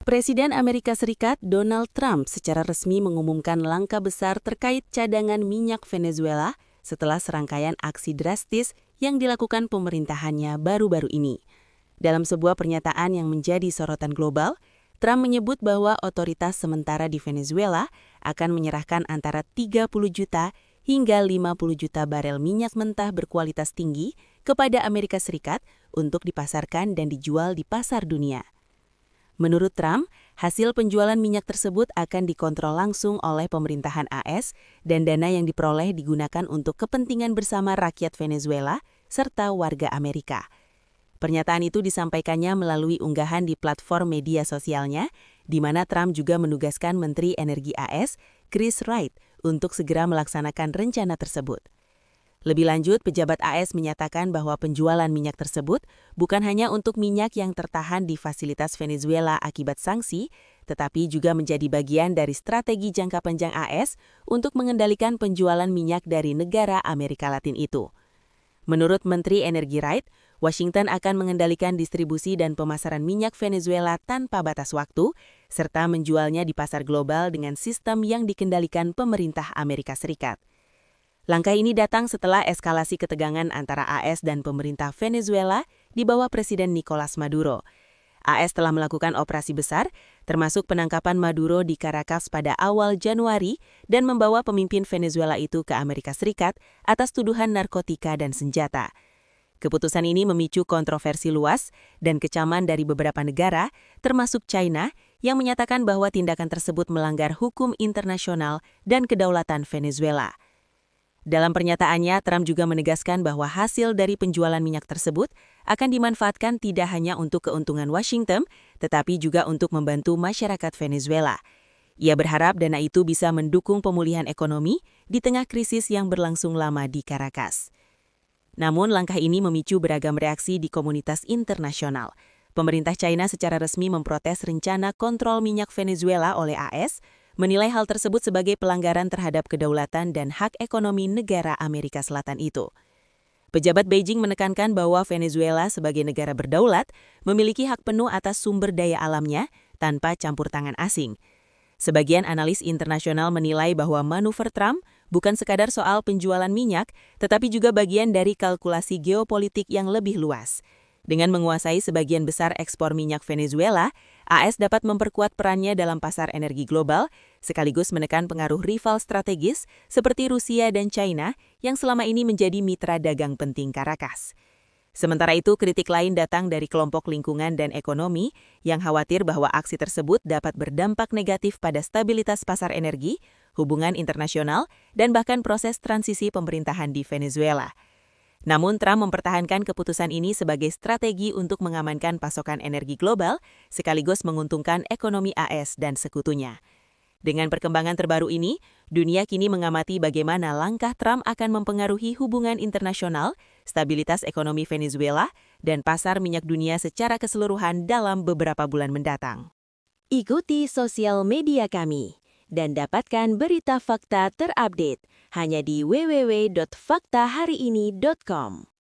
Presiden Amerika Serikat Donald Trump secara resmi mengumumkan langkah besar terkait cadangan minyak Venezuela setelah serangkaian aksi drastis yang dilakukan pemerintahannya baru-baru ini. Dalam sebuah pernyataan yang menjadi sorotan global, Trump menyebut bahwa otoritas sementara di Venezuela akan menyerahkan antara 30 juta hingga 50 juta barel minyak mentah berkualitas tinggi kepada Amerika Serikat untuk dipasarkan dan dijual di pasar dunia. Menurut Trump, hasil penjualan minyak tersebut akan dikontrol langsung oleh pemerintahan AS dan dana yang diperoleh digunakan untuk kepentingan bersama rakyat Venezuela serta warga Amerika. Pernyataan itu disampaikannya melalui unggahan di platform media sosialnya, di mana Trump juga menugaskan Menteri Energi AS, Chris Wright, untuk segera melaksanakan rencana tersebut. Lebih lanjut, pejabat AS menyatakan bahwa penjualan minyak tersebut bukan hanya untuk minyak yang tertahan di fasilitas Venezuela akibat sanksi, tetapi juga menjadi bagian dari strategi jangka panjang AS untuk mengendalikan penjualan minyak dari negara Amerika Latin itu. Menurut Menteri Energi Wright, Washington akan mengendalikan distribusi dan pemasaran minyak Venezuela tanpa batas waktu, serta menjualnya di pasar global dengan sistem yang dikendalikan pemerintah Amerika Serikat. Langkah ini datang setelah eskalasi ketegangan antara AS dan pemerintah Venezuela di bawah Presiden Nicolas Maduro. AS telah melakukan operasi besar, termasuk penangkapan Maduro di Caracas pada awal Januari dan membawa pemimpin Venezuela itu ke Amerika Serikat atas tuduhan narkotika dan senjata. Keputusan ini memicu kontroversi luas dan kecaman dari beberapa negara, termasuk China, yang menyatakan bahwa tindakan tersebut melanggar hukum internasional dan kedaulatan Venezuela. Dalam pernyataannya, Trump juga menegaskan bahwa hasil dari penjualan minyak tersebut akan dimanfaatkan tidak hanya untuk keuntungan Washington, tetapi juga untuk membantu masyarakat Venezuela. Ia berharap dana itu bisa mendukung pemulihan ekonomi di tengah krisis yang berlangsung lama di Caracas. Namun, langkah ini memicu beragam reaksi di komunitas internasional. Pemerintah China secara resmi memprotes rencana kontrol minyak Venezuela oleh AS, menilai hal tersebut sebagai pelanggaran terhadap kedaulatan dan hak ekonomi negara Amerika Selatan itu. Pejabat Beijing menekankan bahwa Venezuela sebagai negara berdaulat memiliki hak penuh atas sumber daya alamnya tanpa campur tangan asing. Sebagian analis internasional menilai bahwa manuver Trump bukan sekadar soal penjualan minyak, tetapi juga bagian dari kalkulasi geopolitik yang lebih luas. Dengan menguasai sebagian besar ekspor minyak Venezuela, AS dapat memperkuat perannya dalam pasar energi global, sekaligus menekan pengaruh rival strategis seperti Rusia dan China yang selama ini menjadi mitra dagang penting Caracas. Sementara itu, kritik lain datang dari kelompok lingkungan dan ekonomi yang khawatir bahwa aksi tersebut dapat berdampak negatif pada stabilitas pasar energi, hubungan internasional, dan bahkan proses transisi pemerintahan di Venezuela. Namun, Trump mempertahankan keputusan ini sebagai strategi untuk mengamankan pasokan energi global, sekaligus menguntungkan ekonomi AS dan sekutunya. Dengan perkembangan terbaru ini, dunia kini mengamati bagaimana langkah Trump akan mempengaruhi hubungan internasional, stabilitas ekonomi Venezuela, dan pasar minyak dunia secara keseluruhan dalam beberapa bulan mendatang. Ikuti sosial media kami dan dapatkan berita fakta terupdate hanya di www.faktahariini.com.